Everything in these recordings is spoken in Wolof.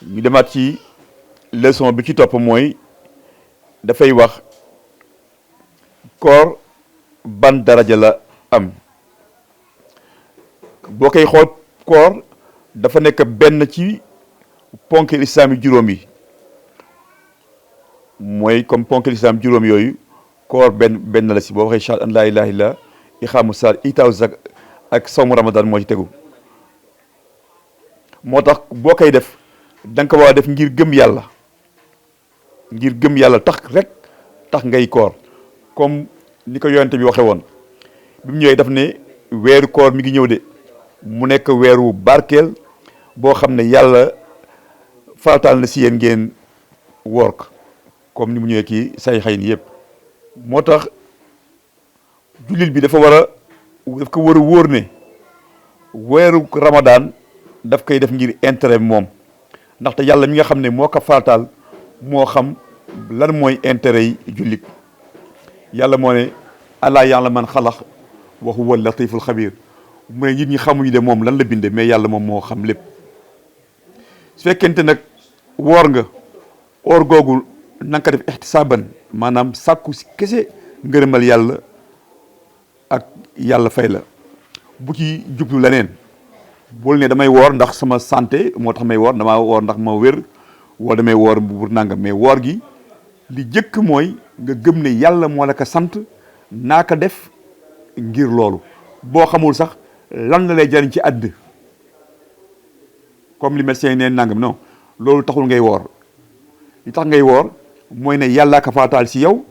ñu demaat ci leçon bi ci topp mooy dafay wax koor ban daraja la am boo koy xool koor dafa nekk benn ci ponk lislaam yi juróom yi mooy comme ponk lislaam juróom yooyu koor benn la si boo waxee shahada an laa ilaaha illa iqaamu salaat itaaw zak ak sawmu ramadan moo ci tegu moo tax boo koy def da nga ko war a def ngir gëm yàlla tax rek tax ngay koor comme ni ko yonente bi waxe woon bi mu ñëwee daf ne weeru koor mi ngi ñëw de mu nekk weeru barkeel boo xam ne yàlla farataal na si yéen ngeen woor ko comme ni mu ñëwee kii say xëy ni yëpp moo tax jullit bi daf ko war a wóor ne weeru Ramadan daf koy def ngir intérêt moom ndaxte yàlla mi nga xam ne moo ko farataal moo xam lan mooy intérêt yi jullit yàlla moo ne alaa ya'lamu man xalaq wa huwa latiful xabir mu ne nit ñi xamuñu de moom lan la binde mais yàlla moom moo xam lépp su fekkente nag woor nga oor googu na nga ko def ixtisaaban maanaam sàkku si kese ngërëmal yàlla ak yàlla fay la bu ci jublu leneen bool ne damay woor ndax sama santé moo tax may woor damaa woor ndax ma wér wala damay woor bu nangam mais woor gi li jëkk mooy nga gëm ne yàlla moo la ko sant naa ko def ngir loolu boo xamul sax lan la lay jariñ ci àdd comme li médecin yi neen nangam non loolu taxul ngay woor li tax ngay woor mooy ne yàllaa ko faataal si yow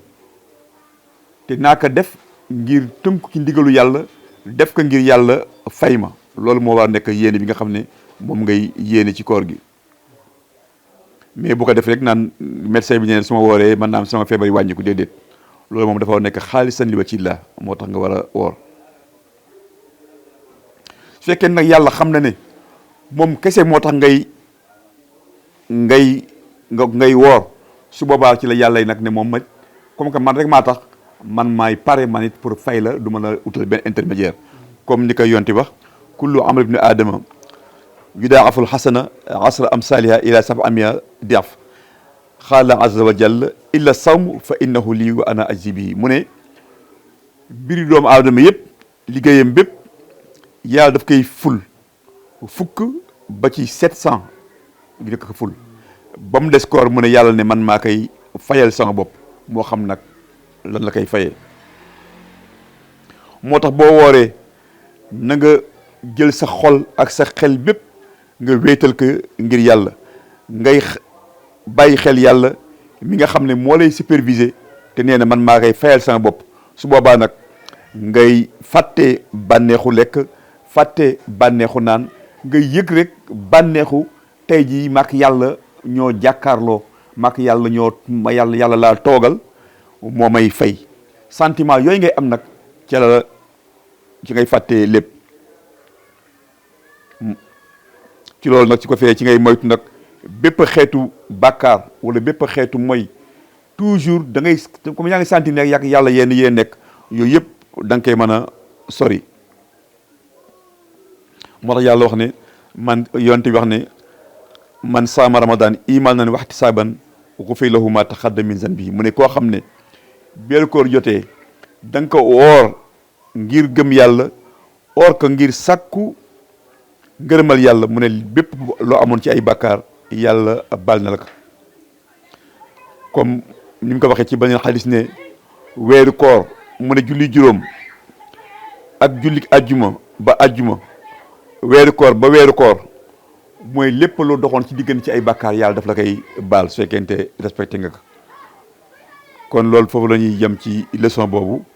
te naa ko def ngir tënku ci ndigalu yàlla def ko ngir yàlla fay ma loolu moo war nekk yéene bi nga xam ne moom ngay yéene ci koor gi mais bu ko def rek naan médecin bi ne su ma wooree man naam sama feebar yi wàññiku déedéet loolu moom dafa war nekk xaalisan li wajhillah moo tax nga war a woor su fekkee nag yàlla xam na ne moom kese moo tax ngay woor su boobaa ci la yàlla yi nag ne moom ma comme que man rek maa tax man maay pare man it pour fay la du ma la utal benn intermédiaire comme ni koy yonti wax kullu amal ibni aadama yudaaful xasana asra amsaliha ila sab'amia diaf xaala azza wa jalla illa sawm fa innahu lii wa ana ajzi bihi mu ne mbiri doomu aadama yëpp liggéeyam bépp yàlla daf koy ful fukk ba ci 700 gi dëkk ko ful ba mu des koor mu ne yàlla ne man maa koy fayal sama bopp moo xam nag lan la koy fayee moo tax boo wooree na nga jël sa xol ak sa xel bépp nga wéetal ko ngir yàlla ngay bàyyi xel yàlla mi nga xam ne moo lay superviser te nee na man maa koy fayal sama bopp su boobaa nag ngay fàtte bànneexu lekk fàtte bànneexu naan nga yëg rek bànneexu tey jii maak yàlla ñoo jàkkaarloo maak yàlla yàlla laa toogal moo may fay sentiment yooyu ngay am nag ci ngay fàtte lépp ci loolu nag ci ko fee ci ngay moytu nag bépp xeetu bàkkaar wala bépp xeetu mooy toujours da ngay comme yaa ngi sentir ne yàlla yéen nekk yooyu yëpp da nga koy mën a sori moo tax yàlla wax ne man yonte bi wax ne man saama ramadan imaanan wa ihtisaaban ghufira lahu ma taqaddama min zanbihi mu ne koo xam ne beeru koor jotee da nga ko woor ngir gëm yàlla oor ko ngir sàkku ngërëmal yàlla mu ne bépp loo amoon ci ay bàkkaar yàlla baal na la ko comme ni mu ko waxee ci beneen xadis ne weeru koor mu ne julli juróom ak julli ajjuma ba ajjuma weeru koor ba weeru koor mooy lépp loo doxoon ci diggante ci ay bàkkaar yàlla daf la koy baal su fekkente respecté nga ko kon loolu foofu la ñuy yem ci leçon boobu